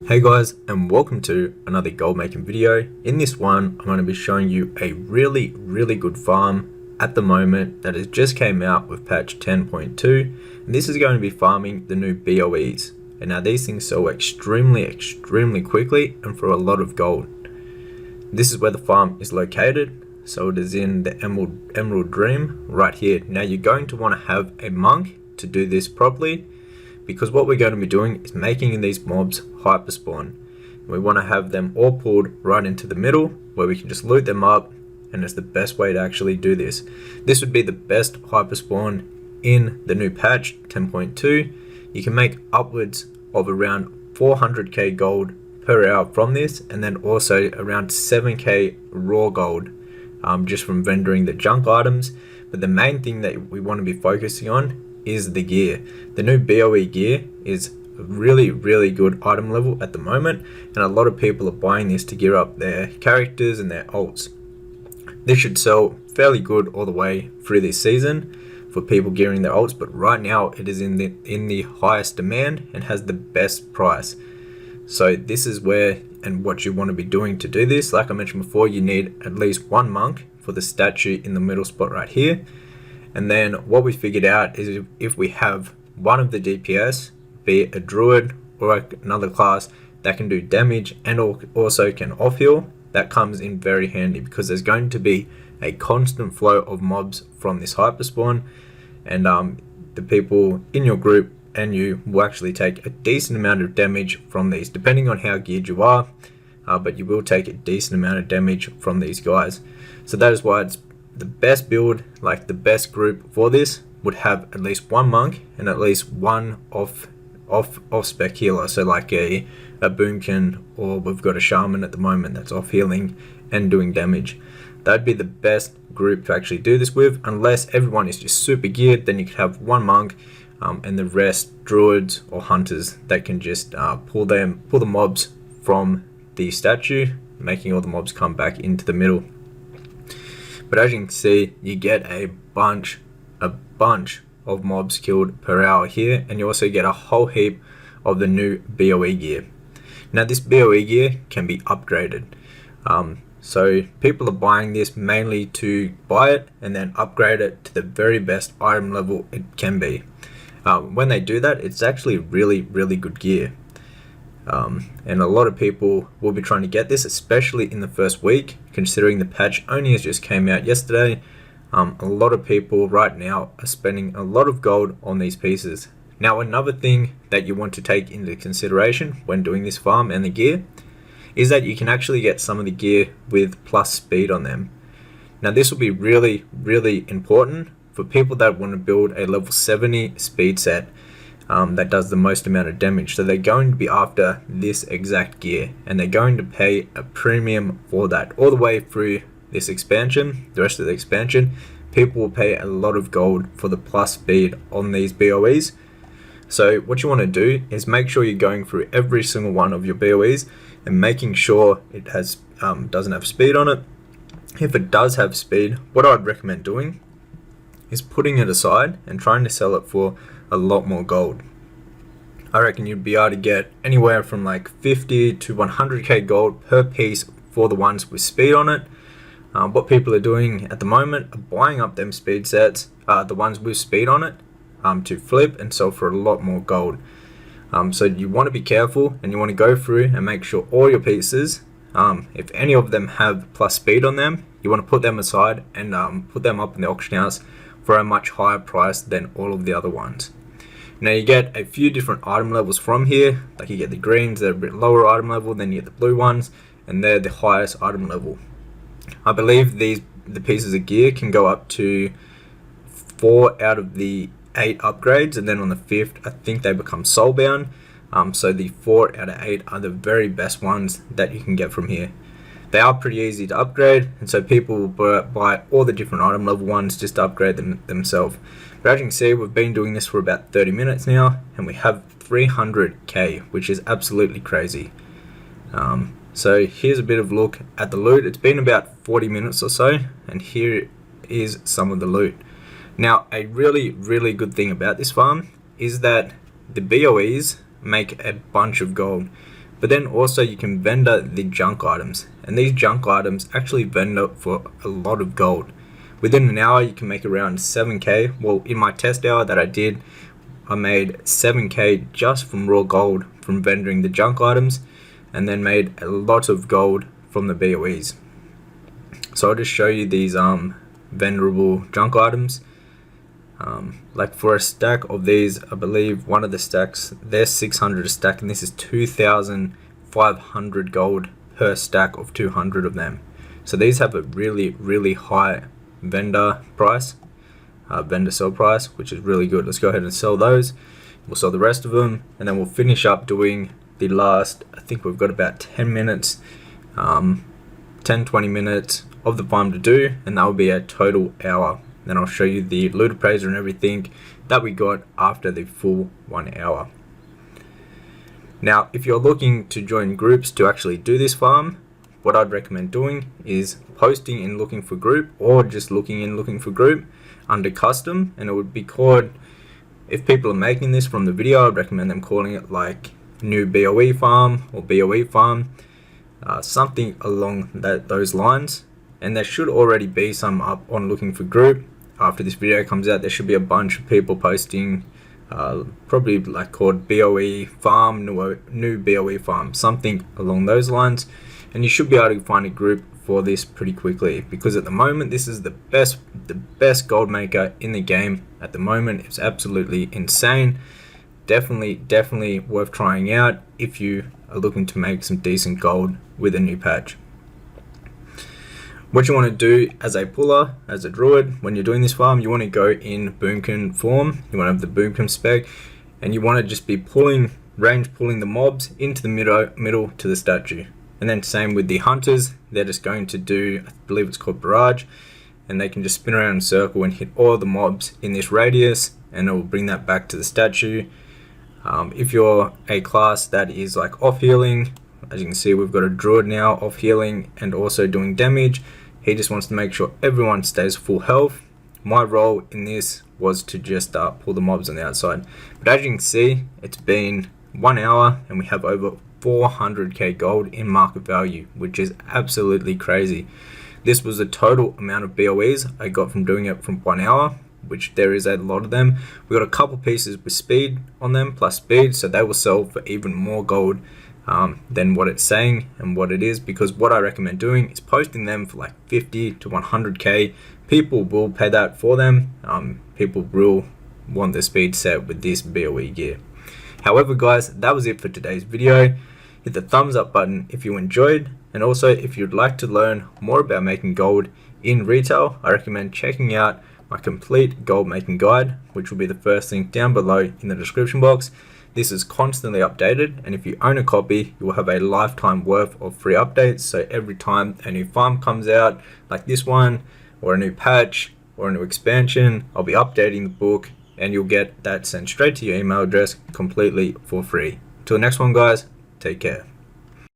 Hey guys, and welcome to another gold making video. In this one, I'm going to be showing you a really good farm at the moment that has just came out with patch 10.2, and this is going to be farming the new BOEs. And now these things sell extremely quickly and for a lot of gold. This is where the farm is located, so it is in the Emerald Dream right here. Now you're going to want to have a monk to do this properly, because what we're going to be doing is making these mobs hyperspawn. We want to have them all pulled right into the middle where we can just loot them up, and it's the best way to actually do this. This would be the best hyperspawn in the new patch 10.2. You can make upwards of around 400k gold per hour from this, and then also around 7k raw gold just from vendoring the junk items. But the main thing that we want to be focusing on is the gear. The new BOE gear is a really good item level at the moment, and a lot of people are buying this to gear up their characters and their ults. This should sell fairly good all the way through this season for people gearing their ults, but right now it is in the highest demand and has the best price. So this is where and what you want to be doing to do this. Like I mentioned before, you need at least one monk for the statue in the middle spot right here. And then what we figured out is if we have one of the DPS, be it a druid or another class that can do damage and also can off heal, that comes in very handy, because there's going to be a constant flow of mobs from this hyperspawn, and the people in your group and you will actually take a decent amount of damage from these, depending on how geared you are, but you will take a decent amount of damage from these guys. So that is why it's the best build, like the best group for this would have at least one monk and at least one off spec healer. So like a boomkin, or we've got a shaman at the moment that's off healing and doing damage. That'd be the best group to actually do this with, unless everyone is just super geared. Then you could have one monk and the rest druids or hunters that can just pull the mobs from the statue, making all the mobs come back into the middle. But as you can see, you get a bunch of mobs killed per hour here, and you also get a whole heap of the new BOE gear. Now this BOE gear can be upgraded. So people are buying this mainly to buy it and then upgrade it to the very best item level it can be. When they do that, it's actually really good gear. And a lot of people will be trying to get this, especially in the first week, considering the patch only has just came out yesterday. A lot of people right now are spending a lot of gold on these pieces. Now another thing that you want to take into consideration when doing this farm and the gear is that you can actually get some of the gear with plus speed on them. Now this will be really important for people that want to build a level 70 speed set that does the most amount of damage. So they're going to be after this exact gear, and they're going to pay a premium for that all the way through this expansion. The rest of the expansion, people will pay a lot of gold for the plus speed on these BOEs. So what you want to do is make sure you're going through every single one of your BOEs and making sure it has doesn't have speed on it. If it does have speed, what I'd recommend doing is putting it aside and trying to sell it for a lot more gold. I reckon you'd be able to get anywhere from like 50 to 100k gold per piece for the ones with speed on it. What people are doing at the moment are buying up them speed sets, the ones with speed on it, to flip and sell for a lot more gold. So you want to be careful, and you want to go through and make sure all your pieces, if any of them have plus speed on them, you want to put them aside and put them up in the auction house for a much higher price than all of the other ones. Now you get a few different item levels from here, like you get the greens, they're a bit lower item level, then you get the blue ones, and they're the highest item level. I believe the pieces of gear can go up to 4 out of the 8 upgrades, and then on the 5th I think they become soulbound. So the 4 out of 8 are the very best ones that you can get from here. They are pretty easy to upgrade, and so people will buy all the different item level ones just to upgrade them themselves. But as you can see, we've been doing this for about 30 minutes now, and we have 300k, which is absolutely crazy. So here's a bit of a look at the loot. It's been about 40 minutes or so, and here is some of the loot. Now a really good thing about this farm is that the BOEs make a bunch of gold. But then also you can vendor the junk items, and these junk items actually vendor for a lot of gold. Within an hour you can make around 7k. Well, in my test hour that I did, I made 7k just from raw gold from vendoring the junk items, and then made a lot of gold from the BOEs. So I'll just show you these venderable junk items. Like for a stack of these, I believe one of the stacks, they're 600 a stack, and this is 2,500 gold per stack of 200 of them. So these have a really high vendor price, vendor sell price, which is really good. Let's go ahead and sell those. We'll sell the rest of them, and then we'll finish up doing the last, I think we've got about 10 minutes, 10-20 minutes of the farm to do, and that will be a total hour. Then I'll show you the loot appraiser and everything that we got after the full 1 hour. Now, if you're looking to join groups to actually do this farm, what I'd recommend doing is posting in looking for group, or just looking in looking for group under custom, and it would be called, if people are making this from the video, I'd recommend them calling it like new BOE farm or BOE farm, something along those lines. And there should already be some up on looking for group. After this video comes out, there should be a bunch of people posting, probably like called BOE farm, new BOE farm, something along those lines. And you should be able to find a group for this pretty quickly, because at the moment this is the best gold maker in the game at the moment. It's absolutely insane. Definitely worth trying out if you are looking to make some decent gold with a new patch. What you want to do as a puller, as a druid, when you're doing this farm, you want to go in boomkin form. You want to have the boomkin spec, and you want to just be range pulling the mobs into the middle to the statue. And then same with the hunters, they're just going to do, I believe it's called barrage, and they can just spin around in a circle and hit all the mobs in this radius, and it will bring that back to the statue. If you're a class that is like off healing, as you can see, we've got a druid now off healing and also doing damage. He just wants to make sure everyone stays full health. My role in this was to just pull the mobs on the outside. But as you can see, it's been 1 hour and we have over 400k gold in market value, which is absolutely crazy. This was the total amount of BOEs I got from doing it from 1 hour, which there is a lot of them. We got a couple pieces with speed on them, plus speed, so they will sell for even more gold than what it's saying and what it is, because what I recommend doing is posting them for like 50 to 100k. People will pay that for them. People will want the speed set with this BOE gear. However guys, that was it for today's video. Hit the thumbs up button if you enjoyed, and also if you'd like to learn more about making gold in retail, I recommend checking out my complete gold making guide, which will be the first link down below in the description box. This is constantly updated, and if you own a copy, you will have a lifetime worth of free updates. So every time a new farm comes out, like this one, or a new patch, or a new expansion, I'll be updating the book, and you'll get that sent straight to your email address completely for free. Till the next one guys, take care.